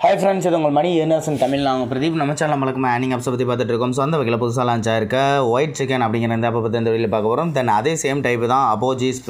Hi friends, இது உங்கள் மணி earners இன் தமிழ். நாங்கள் பிரதீப். நம்ம சேனல் நம்மளுக்கு ஏர்னிங் ஆப்ஸை பற்றி பார்த்துட்டு இருக்கோம். ஸோ அந்த வகையில் புதுசாக லான்ச் ஆயிருக்க ஒயிட் சிக்கன் அப்படிங்கிற இந்த ஆப்பை பற்றி இந்த வீடியோவில் பார்க்க போகிறோம். தென் அதே சேம் டைப் தான் அப்போஜிஸ்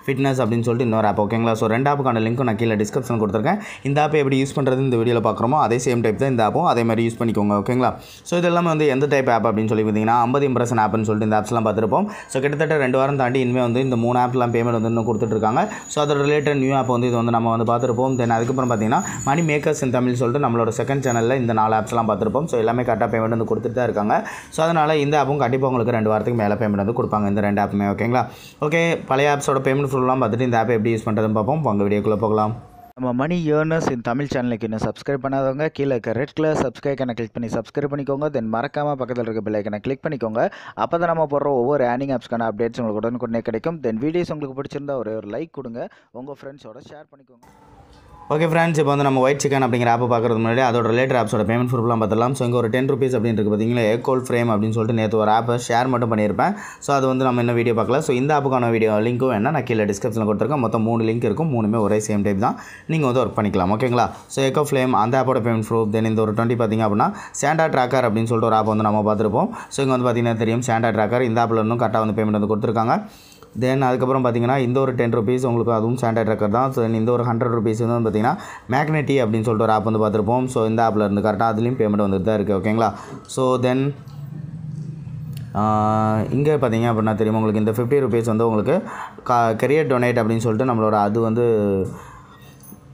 ஃபிட்னஸ் அப்படின்னு சொல்லிட்டு இன்னொரு ஆப். ஓகேங்களா? ஸோ ரெண்டு ஆப்புக்கான லிங்க்கும் நான் கீழே டிஸ்கிரிப்ஷன் கொடுத்துருக்கேன். இந்த ஆப்பை எப்படி யூஸ் பண்ணுறது இந்த வீடியோவில் பார்க்குறோமோ அதே சேம் டைப் தான் இந்த ஆப்பும், அதே மாதிரி யூஸ் பண்ணிக்கோங்க. ஓகேங்களா? ஸோ இது எல்லாமே வந்து எந்த டைப் ஆப் அப்படின்னு சொல்லி பார்த்தீங்கன்னா 50 இம்ப்ரெஷன் ஆப்னு சொல்லிட்டு இந்த ஆப்ஸ்லாம் பார்த்துருப்போம். ஸோ கிட்டத்தட்ட 2 வாரம் தாண்டி இனிமேல் வந்து இந்த 3 ஆப்லாம் பேமெண்ட் வந்து இன்னும் கொடுத்துட்ருக்காங்க. ஸோ அதோட ரிலேட்டட் நியூ ஆப் வந்து இது வந்து நம்ம வந்து பார்த்துருப்போம். தென் அதுக்கப்புறம் பார்த்தீங்கன்னா மணி மேக்கர்ஸ் இன் தமிழ் சொல்லிட்டு நம்மளோட செகண்ட் சேனலில் இந்த 4 ஆப்ஸ்லாம் பார்த்துருப்போம். ஸோ எல்லாமே கரெக்டாக பேமெண்ட் வந்து கொடுத்துட்டு தான் இருக்காங்க. ஸோ அதனால் இந்த ஆப்பும் கண்டிப்பாக உங்களுக்கு 2 வாரத்துக்கு மேலே பேமெண்ட் வந்து கொடுப்பாங்க, இந்த 2 ஆப்புமே. ஓகேங்களா? ஓகே, பழைய ஆப்ஸோட பேமெண்ட் ஃபுல்லாம் பார்த்துட்டு இந்த ஆப்பை எப்படி யூஸ் பண்ணுறதுன்னு பார்ப்போம். உங்கள் வீடியோக்குள்ளே போகலாம். நம்ம மணி ஏர்னர்ஸ் இன் தமிழ் சேனலுக்கு இன்னும் சப்ஸ்கிரைப் பண்ணாதவங்க கீழே இருக்க ரெட் கலர் சப்ஸ்கிரைப் ஐக்கனை கிளிக் பண்ணி சப்ஸ்கிரைப் பண்ணிக்கோங்க. தென் மறக்காமல் பக்கத்தில் இருக்க பெல் ஐக்கனை கிளிக் பண்ணிக்கோங்க. அப்போ தான் நம்ம போடுற ஒவ்வொரு ஏர்னிங் ஆப்ஸ்க்கான அப்டேட்ஸ் உங்களுக்கு உடனுக்குடனே கிடைக்கும். தென் வீடியோஸ் உங்களுக்கு பிடிச்சிருந்தா ஒரு லைக் கொடுங்க, உங்கள் ஃப்ரெண்ட்ஸோட ஷேர் பண்ணிக்கோங்க. ஓகே ஃப்ரெண்ட்ஸ், இப்போ வந்து நம்ம ஒயிட் சிக்கன் அப்படிங்கிற ஆப்பை பார்க்குறது முன்னாடி அதோட ரிலேட்டட் ஆப்ஸோட பேமெண்ட் ஃபுல்லாம் பார்த்துலாம். ஸோ இங்கே ஒரு 10 rupees அப்படின்னு இருக்குது பார்த்தீங்களா, ஏகோல் ஃப்ரேம் அப்படின்னு சொல்லிட்டு நேற்று ஒரு ஆப்பை ஷேர் மட்டும் பண்ணியிருப்பேன். ஸோ அது வந்து நம்ம இன்னும் வீடியோ பார்க்கல. ஸோ இந்த ஆப்புக்கான வீடியோ லிங்க்கும் வேணால் நான் கீழே டிஸ்கிரிப்ஷனில் கொடுத்துருக்கேன். மொத்தம் 3 லிங்க் இருக்கும், 3மே ஒரே சேம் டைப் தான். நீங்கள் வந்து ஒர்க் பண்ணிக்கலாம். ஓகேங்களா? ஸோ ஏகோ ஃப்ளேம் அந்த ஆப்போட பேமெண்ட் ப்ரூஃப். தென் இந்த ஒரு 20 பார்த்திங்க அப்படின்னா சாண்டா ட்ராக்கர் அப்படின்னு சொல்லிட்டு ஒரு ஆப் வந்து நம்ம பார்த்துருப்போம். ஸோ இங்கே வந்து பார்த்திங்கன்னா தெரியும், சாண்டா ட்ராக்கர் இந்த ஆப்பில் இன்னும் கரெக்டாக வந்து பேமெண்ட் வந்து கொடுத்துருக்காங்க. தென் அதுக்கப்புறம் பார்த்தீங்கன்னா இந்த ஒரு 10 rupees உங்களுக்கு அதுவும் சாண்டா ட்ராக்கர் தான். ஸோ இந்த ஒரு 100 rupees வந்து பார்த்தீங்கன்னா மேக்னெட்டி அப்படின்னு சொல்லிட்டு ஒரு ஆப் வந்து பார்த்துருப்போம். ஸோ இந்த ஆப்பில் இருந்து கரெக்டாக அதுலேயும் பேமெண்ட் வந்துட்டு தான் இருக்குது. ஓகேங்களா? ஸோ தென் இங்கே பார்த்தீங்க அப்படின்னா தெரியும் உங்களுக்கு இந்த 50 rupees வந்து உங்களுக்கு கரியர் டொனேட் அப்படின்னு சொல்லிட்டு நம்மளோட அது வந்து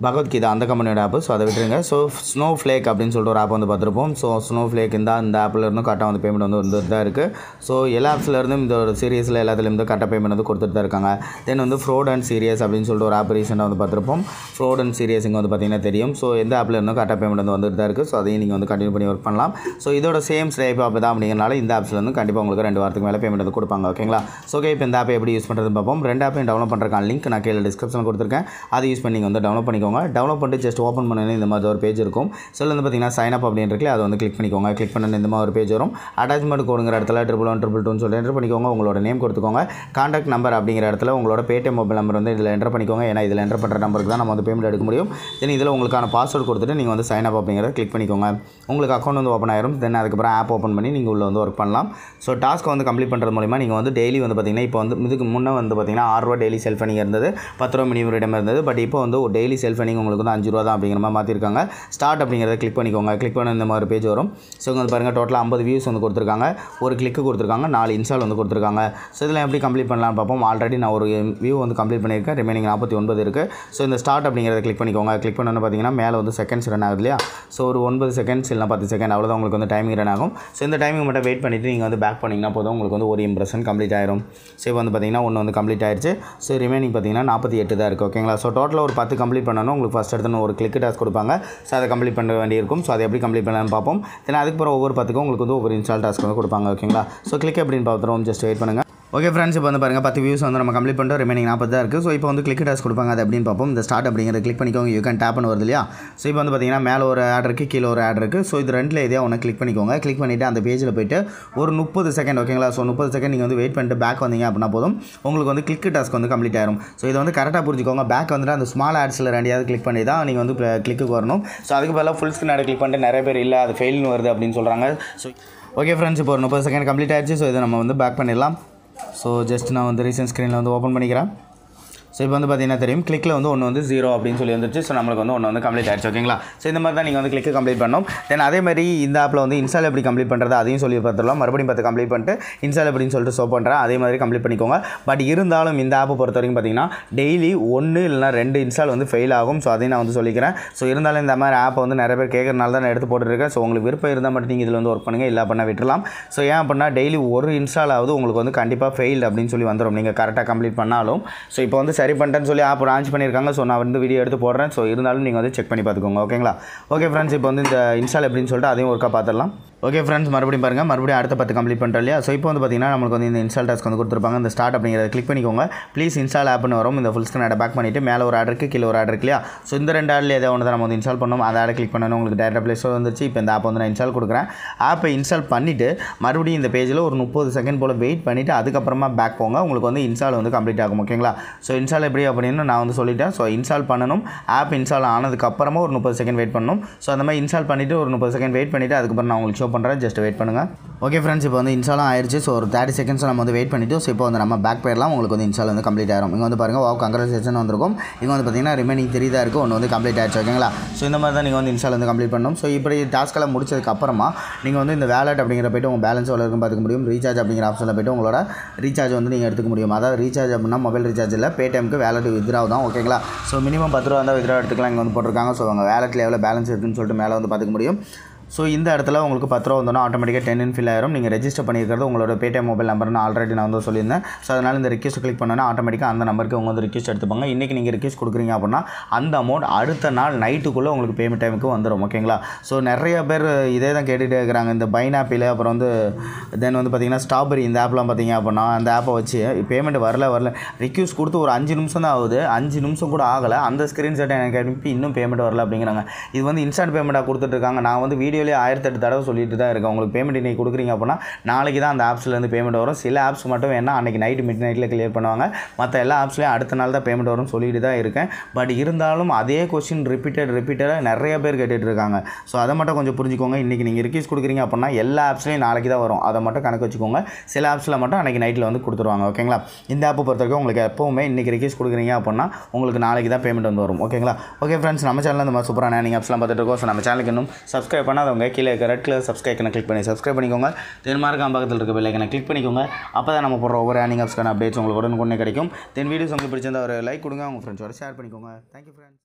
பகவத்கீதா அந்த கம்பெனியோட ஆப்பு. ஸோ அதை விட்டுருங்க. ஸோ ஸ்னோ ஃப்ளேக் அப்படின்னு சொல்லிட்டு ஒரு ஆப் வந்து பார்த்துருப்போம். ஸோ ஸ்னோ ஃப்ளேக் இந்த ஆப்பில் இருந்தும் கரெக்டாக வந்து பேமெண்ட் வந்து வந்துட்டு தான் இருக்குது. ஸோ எல்லா ஆப்ஸ்லேருந்தும் இந்த ஒரு சீரியஸில் எல்லாத்துலேருந்து கரெக்டாக பேமெண்ட் வந்து கொடுத்துட்டு தான் இருக்காங்க. தென் வந்து ஃப்ராட் அண்ட் சீரியஸ் அப்படின்னு சொல்லிட்டு ஒரு ஆப் ரீசெண்டாக வந்து பார்த்துருப்போம். ஃப்ராட் அண்ட் சீரியஸ் இங்கே வந்து பார்த்தீங்கன்னா தெரியும். ஸோ எந்த ஆப்பில் இருந்தும் கரெக்டாக பேமெண்ட் வந்து வந்துட்டு தான் இருக்குது. ஸோ அதையும் நீங்கள் வந்து கண்டினியூ பண்ணி ஒர்க் பண்ணலாம். ஸோ இதோட சேம் டைப் ஆப் தான் அப்படிங்கிறனால இந்த ஆப்ஸ்லேருந்து கண்டிப்பாக உங்களுக்கு 2 வாரத்துக்கு மேலே பேமெண்ட் வந்து கொடுப்பாங்க. ஓகேங்களா? ஸோ ஓகே, இப்போ இந்த ஆப்பை எப்படி யூஸ் பண்ணுறதுன்னு பார்ப்போம். 2 ஆப்பையும் டவுன்லோட் பண்ணுறக்கான லிங்க் நான் கீழே டிஸ்கிரிப்ஷனில் கொடுத்துருக்கேன். அதை யூஸ் பண்ணி நீங்கள் வந்து டவுன்லோட் பண்ணிக்கோங்க. டவுன்லோட் பண்ணிட்டு ஜஸ்ட் ஓப்பன் பண்ணி இந்த மாதிரி ஒரு பேஜ் இருக்கும். ஸோ வந்து பார்த்தீங்கன்னா சைன் அப் அப்படின்னு இருக்குல்ல, அதை வந்து கிளிக் பண்ணிக்கோங்க. கிளிக் பண்ணி இந்த மாதிரி ஒரு பேஜ் வரும். அட்டாச்மெண்ட் கோடுங்கிற இடத்துல 11122 சொல்லி என்டர் பண்ணிக்கோங்க. உங்களோட நேம் கொடுத்துக்கோங்க. கான்டாக்ட் நம்பர் அப்படிங்கிற இடத்துல உங்களோட பேடிஎம் மொபைல் நம்பர் வந்து இதில் என்டர் பண்ணிக்கோங்க. ஏன்னா இதில் என்டர் பண்ணுற நம்பருக்கு தான் நம்ம வந்து பேமெண்ட் எடுக்க முடியும். தென் இதில் உங்களுக்கான பாஸ்வேர்டு கொடுத்துட்டு நீங்கள் வந்து சைன் அப் அப்படிங்கிறத கிளிக் பண்ணிக்கோங்க. உங்களுக்கு அக்கௌண்ட் வந்து ஓப்பன் ஆயிரும். தென் அதுக்கப்புறம் ஆப் ஓப்பன் பண்ணி நீங்கள் உள்ள வந்து ஒர்க் பண்ணலாம். ஸோ டாஸ்க் வந்து கம்ப்ளீட் பண்ணுறது மூலிமா நீங்கள் வந்து டெய்லி வந்து பார்த்தீங்கன்னா இப்போ வந்து இதுக்கு முன்னே வந்து பார்த்தீங்கன்னா 6 ரூபா டெய்லி செல்ஃப் பண்ணிங் இருந்தது, 10 ரூபா மினிமம் இடம் இருந்தது. பட் இப்போ வந்து ஒரு டெய்லி செல்ஃப் பண்ணிங் உங்களுக்கு வந்து 5 ரூபா தான் அப்படிங்கிற மாதிரி மாற்றிருக்காங்க. ஸ்டார்ட் அப்படிங்கிறத கிளிக் பண்ணிக்கோங்க. கிளிக் பண்ண இந்த மாதிரி பேஜ் வரும். ஸோ வந்து பாருங்கள், டோட்டலாக 50 வியூஸ் வந்து கொடுத்துருக்காங்க, ஒரு கிளிக்கு கொடுத்துருக்காங்க, 4 இன்ஸ்டால் வந்து கொடுத்துருக்காங்க. ஸோ இதில் எப்படி கம்ப்ளீட் பண்ணலாம்னு பார்ப்போம். ஆல்ரெடி நான் ஒரு வியூ வந்து கம்ப்ளீட் பண்ணியிருக்கேன், ரிமைனிங் 49 இருக்குது. ஸோ இந்த ஸ்டார்ட் அப்படிங்கிறத கிளிக் பண்ணிக்கோங்க. கிளிக் பண்ணோன்னு பார்த்தீங்கன்னா மேலே வந்து செகண்ட்ஸ் ரன் ஆகுது இல்லையா? ஸோ ஒரு 9 செகண்ட்ஸ் இல்லைனா 10 செகண்ட் அவ்வளோதான் உங்களுக்கு வந்து டைமிங் ரன் ஆகும். ஸோ இந்த டைமிங் மட்டும் வெயிட் பண்ணிவிட்டு நீங்கள் வந்து பேக் பண்ணிங்கன்னா போதும், உங்களுக்கு வந்து ஒரு இம்ப்ரெஷன் கம்ப்ளீட் ஆயிரும். ஸோ இப்போ வந்து பார்த்தீங்கன்னா ஒன்று வந்து கம்ப்ளீட் ஆயிடுச்சு. ஸோ ரிமைனிங் பார்த்தீங்கன்னா 48 தான் இருக்குது. ஓகேங்களா? ஸோ டோட்டலாக ஒரு 10 கம்ப்ளீட் பண்ணணும். உங்களுக்கு ஃபஸ்ட் எடுத்து ஒரு கிளிக் டாஸ்க் கொடுப்பாங்க. ஸோ அதை கம்ப்ளீட் பண்ண வேண்டியிருக்கும். ஸோ அதை எப்படி கம்ப்ளீட் பண்ணலாம்னு பார்ப்போம். தென் அதுக்கப்புறம் ஒவ்வொரு 10க்கும் உங்களுக்கு வந்து ஒவ்வொரு இன்ஸ்டால் டாஸ்க் வந்து கொடுப்பாங்க. ஓகேங்களா? ஸோ கிளிக் அப்படின்னு பார்த்துருவோம். ஜஸ்ட் வெயிட் பண்ணுங்கள். ஓகே ஃப்ரெண்ட்ஸ், இப்போ வந்து பாருங்கள் 10 வியூஸ் வந்து நம்ம கம்ப்ளீட் பண்ணிட்டு ரிமைனிங் 40 தான் இருக்குது. ஸோ இப்போ வந்து கிளிக் டாஸ்க் கொடுப்பாங்க. அது அப்படின்னு பார்ப்போம். இந்த ஸ்டார்ட் அப்படிங்கிறத கிளிக் பண்ணிக்கோங்க. யூ கேன் டேப்னு வருது இல்லையா? ஸோ இப்போ வந்து பார்த்தீங்கன்னா மேலே ஒரு ஆட் இருக்குது, கீழே ஒரு ஆட் இருக்குது. ஸோ இது ரெண்டில் எதையா ஒன்று கிளிக் பண்ணிக்கோங்க. கிளிக் பண்ணிவிட்டு அந்த பேஜில் போய்ட்டு ஒரு 30 செகண்ட். ஓகேங்களா? ஸோ 30 செகண்ட் நீங்கள் வந்து வெயிட் பண்ணிட்டு பேக் வந்தீங்க அப்படின்னா போதும், உங்களுக்கு வந்து கிளிக் டாஸ்க் வந்து கம்ப்ளீட் ஆயிரும். ஸோ இதை வந்து கரெக்டாக புரிஞ்சுக்கோங்க. பேக் வந்துட்டு அந்த ஸ்மால் ஆட்ஸில் ரெண்டையாவது கிளிக் பண்ணி தான் நீங்கள் வந்து கிளிக்கு வரணும். ஸோ அதுக்கு பதிலாக ஃபுல் ஸ்க்ரீன் ஆட் கிளிக் பண்ணிட்டு நிறைய பேர் இல்லை அது ஃபெயில்னு வருது அப்படின்னு சொல்கிறாங்க. ஸோ ஓகே ஃப்ரெண்ட்ஸ், இப்போ ஒரு 30 செகண்ட் கம்ப்ளீட் ஆயிடுச்சு. ஸோ இதை நம்ம வந்து பேக் பண்ணிடலாம். ஸோ ஜஸ்ட் நான் வந்து ரீசன்ட் ஸ்க்ரீனில் வந்து ஓப்பன் பண்ணிக்கிறேன். ஸோ இப்போ வந்து பார்த்தீங்கன்னா தெரியும், கிளிக்கில் வந்து ஒன்று வந்து 0 அப்படின்னு சொல்லி வந்துருச்சு. ஸோ நம்மளுக்கு வந்து ஒன்று வந்து கம்ப்ளீட் ஆயிடுச்சு. ஓகேங்களா? ஸோ இந்த மாதிரி தான் நீங்கள் வந்து கிளிக்கு கம்ப்ளீட் பண்ணணும். தென் அதே மாதிரி இந்த ஆப்பில் வந்து இன்ஸ்டால் எப்படி கம்ப்ளீட் பண்ணுறது அதையும் சொல்லி பார்த்துடலாம். மறுபடியும் 10 கம்ப்ளீட் பண்ணிட்டு இன்ஸ்டால் எப்படின்னு சொல்லிட்டு ஷோ பண்ணுறேன். அதே மாதிரி கம்ப்ளீட் பண்ணிக்கோங்க. பட் இருந்தாலும் இந்த ஆப்பை பொறுத்த வரைக்கும் பார்த்தீங்கன்னா டெய்லி 1 இல்லைனா 2 இன்ஸ்டால் வந்து ஃபெயில் ஆகும். ஸோ அதையும் நான் வந்து சொல்லிக்கிறேன். ஸோ இருந்தாலும் இந்த மாதிரி ஆப்பை வந்து நிறைய பேர் கேட்குறனால தான் நான் எடுத்து போட்டுருக்கேன். ஸோ உங்களுக்கு விருப்பம் இருந்தால் மட்டும் நீங்கள் இதில் வந்து ஒர்க் பண்ணுங்கள், இல்லை பண்ண விட்டுலாம். ஸோ ஏன் அப்படின்னா டெய்லி ஒரு இன்ஸ்டால் ஆகுது உங்களுக்கு வந்து கண்டிப்பாக ஃபெயில் அப்படின்னு சொல்லி வந்துடும், நீங்கள் கரெக்டாக கம்ப்ளீட் பண்ணாலும். ஸோ இப்போ வந்து சரி பண்ணிட்டேன்னு சொல்லி ஆப் லான்ச் பண்ணியிருக்காங்க. ஸோ நான் வந்து வீடியோ எடுத்து போடுறேன். ஸோ இருந்தாலும் நீங்கள் வந்து செக் பண்ணி பார்த்துக்கோங்க. ஓகேங்களா? ஓகே ஃப்ரெண்ட்ஸ், இப்போ வந்து இந்த இன்ஸ்டால் எப்படின்னு சொல்லிட்டு அதையும் ஒர்க்காக பார்த்துடலாம். ஓகே ஃப்ரெண்ட்ஸ், மறுபடியும் பாருங்கள், மறுபடியும் அடுத்த 10 கம்ப்ளீட் பண்ணுறோம் இல்லையா? ஸோ இப்போ வந்து பார்த்தீங்கன்னா நம்மளுக்கு வந்து இந்த இன்ஸ்டால் டாஸ்க் வந்து கொடுத்துருப்பாங்க. இந்த ஸ்டார்ட் அப்படிங்கிறத கிளிக் பண்ணிக்கோங்க. ப்ளீஸ் இன்ஸ்டால் ஆப்னு வரும். இந்த ஃபுல் ஸ்க்ரீன் ஆடை பேக் பண்ணிவிட்டு மேலே ஒரு ஆட் இருக்குது, கீழே ஒரு ஆட் இருக்கு இல்லையா? ஸோ இந்த 2 ஆடில் ஏதோ ஒன்று தான் நம்ம வந்து இன்ஸ்டால் பண்ணணும். அதை ஆடை கிளிக் பண்ணணும். உங்களுக்கு டேரக்டாக ப்ளே ஸ்டோர் வந்துருச்சு. இப்போ இந்த ஆப் வந்து நான் இன்ஸ்டால் கொடுக்குறேன். ஆப்பை இன்ஸ்டால் பண்ணிவிட்டு மறுபடியும் இந்த பேஜில் ஒரு 30 செகண்ட் போல் வெயிட் பண்ணிவிட்டு அதுக்கப்புறமா பேக் போங்க. உங்களுக்கு வந்து இன்ஸ்டால் வந்து கம்ப்ளீட் ஆகும். ஓகேங்களா? ஸோ இன்ஸ்டால் எப்படி அப்படின்னு நான் வந்து சொல்லிட்டேன். ஸோ இன்ஸ்டால் பண்ணணும். ஆப் இன்ஸ்டால் ஆனதுக்கப்புறமா ஒரு 30 செகண்ட் வெயிட் பண்ணணும். ஸோ அந்த மாதிரி இன்ஸ்டால் பண்ணிவிட்டு ஒரு 30 செகண்ட் வெயிட் பண்ணிவிட்டு அதுக்கப்புறம் நான் உங்களுக்கு ஷோ பண்ணுறேன். ஜஸ்ட் வெயிட் பண்ணுங்கள். ஓகே ஃப்ரெண்ட்ஸ், இப்போ வந்து இன்ஸ்டாலும் ஆயிடுச்சு. ஸோ ஒரு 30 செகண்ட்ஸ் நம்ம வந்து வெயிட் பண்ணிவிட்டு ஸோ இப்போ வந்து நம்ம பேக் போயிடலாம். உங்களுக்கு வந்து இன்ஸ்டால் வந்து கம்ப்ளீட் ஆகிடும். இங்கே வந்து பாருங்கள், வாவ் கங்க்ராச்சுலேஷன் வந்திருக்கும். இங்கே வந்து பார்த்தீங்கன்னா ரிமைனிங் 3 தான் இருக்குது. ஒன்று வந்து கம்ப்ளீட் ஆகிடுச்சு. ஓகேங்களா? ஸோ இந்த மாதிரி தான் நீங்கள் வந்து இன்ஸ்டால் வந்து கம்ப்ளீட் பண்ணணும். ஸோ இப்படி டாஸ்க்கெல்லாம் முடிச்சதுக்கப்புறமா நீங்கள் வந்து இந்த வேலட் அப்படிங்கிற போய்ட்டு உங்கள் பேலன்ஸ் எவ்வளோ இருக்குன்னு பார்த்துக்க முடியும். ரீசார்ஜ் அப்படிங்கிற ஆப்ஷனில் போய்ட்டு உங்களோட ரீசார்ஜ் வந்து நீங்கள் எடுத்துக்க முடியும். அதாவது ரீசார்ஜ் அப்படின்னா மொபைல் ரீசார்ஜ் இல்லை, பேடிஎம்க்கு வேலட் வித்ரா தான். ஓகேங்களா? ஸோ மினிமம் 10 ரூபா தான் வித்ரா எடுத்துக்கலாம். இங்கே வந்து போட்டிருக்காங்க. ஸோ உங்கள் வேலட்டில் எவ்வளோ பேலன்ஸ் இருக்குன்னு சொல்லிட்டு மேலே வந்து பார்த்துக்க முடியும். ஸோ இந்த இடத்துல உங்களுக்கு 10 ரூபா வந்தோன்னா ஆட்டோமேட்டிக்காக 10 ஃபில் ஆயிரும். நீங்கள் ரெஜிஸ்டர் பண்ணியிருக்கிறது உங்களோட பேடிஎம் மொபைல் நம்பர்னு ஆல்ரெடி நான் வந்து சொல்லியிருந்தேன். ஸோ அதனால் இந்த ரிக்வெஸ்ட் கிளிக் பண்ணோன்னா ஆட்டோமேட்டிக்காக அந்த நம்பருக்கு உங்கள் வந்து ரிக்வெஸ்ட் எடுத்துப்பாங்க. இன்றைக்கி நீங்கள் ரிக்வெஸ்ட் கொடுக்குறீங்க அப்படின்னா அந்த அமௌண்ட் அடுத்த நாள் நைட்டுக்குள்ளே உங்களுக்கு பேமெண்ட் டைமுக்கு வந்துடும். ஓகேங்களா? ஸோ நிறைய பேர் இதே தான் கேட்டுகிட்டே இருக்கிறாங்க. இந்த பைனாப்பில் அப்புறம் வந்து தென் வந்து பார்த்திங்கன்னா ஸ்ட்ராபெரி இந்த ஆப்லாம் பார்த்திங்க அப்படின்னா அந்த ஆப்பை வச்சு பேமெண்ட் வரல ரிக்வெஸ்ட் கொடுத்து ஒரு 5 நிமிஷம் தான் ஆகுது. 5 நிமிஷம் கூட ஆகலை, அந்த ஸ்க்ரீன்ஷாட்டை எனக்கு அனுப்பி இன்னும் பேமெண்ட் வரல அப்படிங்கிறாங்க. இது வந்து இன்ஸ்டன்ட் பேமெண்ட்டாக கொடுத்துட்ருக்காங்க. நான் வந்து வீடியோலேயே 1008 தடவை சொல்லிட்டு தான் இருக்கேன். உங்களுக்கு பேமெண்ட் இன்றைக்கி கொடுக்குறீங்க அப்படின்னா நாளைக்கு தான் அந்த ஆப்ஸ்லேருந்து பேமெண்ட் வரும். சில ஆப்ஸ் மட்டும் வேணால் அன்றைக்கி நைட்டு மிட் நைட்டில் கிளியர் பண்ணுவாங்க. மற்ற எல்லா ஆப்ஸ்லேயும் அடுத்த நாள் தான் பேமெண்ட் வரும்னு சொல்லிட்டு தான் இருக்கேன். பட் இருந்தாலும் அதே கொஸ்டின் ரிப்பீட்டடாக நிறைய பேர் கேட்டுட்டு இருக்காங்க. ஸோ அதை மட்டும் கொஞ்சம் புரிஞ்சுக்கோங்க. இன்றைக்கி நீங்கள் ரிக்வெஸ்ட் கொடுக்குறீங்க அப்படின்னா எல்லா ஆப்ஸ்லேயும் நாளைக்கு தான் வரும். அதை மட்டும் கணக்கு வச்சுக்கோங்க. சில ஆப்ஸில் மட்டும் அன்றைக்கி நைட்டில் வந்து கொடுத்துருவாங்க. ஓகேங்களா? இந்த ஆப்பை பொறுத்த வரைக்கும் உங்களுக்கு எப்போவுமே இன்றைக்கி ரிக்வெஸ்ட் கொடுக்குறீங்க அப்படின்னா உங்களுக்கு நாளைக்கு தான் பேமெண்ட் வந்து வரும். ஓகேங்களா? ஓகே ஃப்ரெண்ட்ஸ், நம்ம சேனலில் இந்த மாதிரி சூப்பரான நீங்கள் ஆப்ஸ்லாம் பார்த்துட்டு இருக்கோம். ஸோ நம்ம சேனலுக்கு இன்னும் சப்ஸ்கிரைப் பண்ணாதவங்க கீழே இருக்க ரெட் கலர் சப்ஸ்கிரைப் கிளிக் பண்ணி சப்ஸ்கிரைப் பண்ணிக்கோங்க. தென் மார்க்காம் பக்கத்தில் இருக்க பெல் ஐக்கனை கிளிக் பண்ணிக்கோங்க. அப்போ தான் நம்ம போடுற ஒவ்வொரு ஏர்னிங் ஆப்ஸ்க்கான அப்டேட்ஸ் உங்களுக்கு உடனுக்குடனே கிடைக்கும். தென் வீடியோஸ் உங்களுக்கு பிடிச்சிருந்தா ஒரு லைக் கொடுங்க, உங்கள் ஃப்ரெண்ட்ஸோட ஷேர் பண்ணிக்கோங்க. Thank you friends.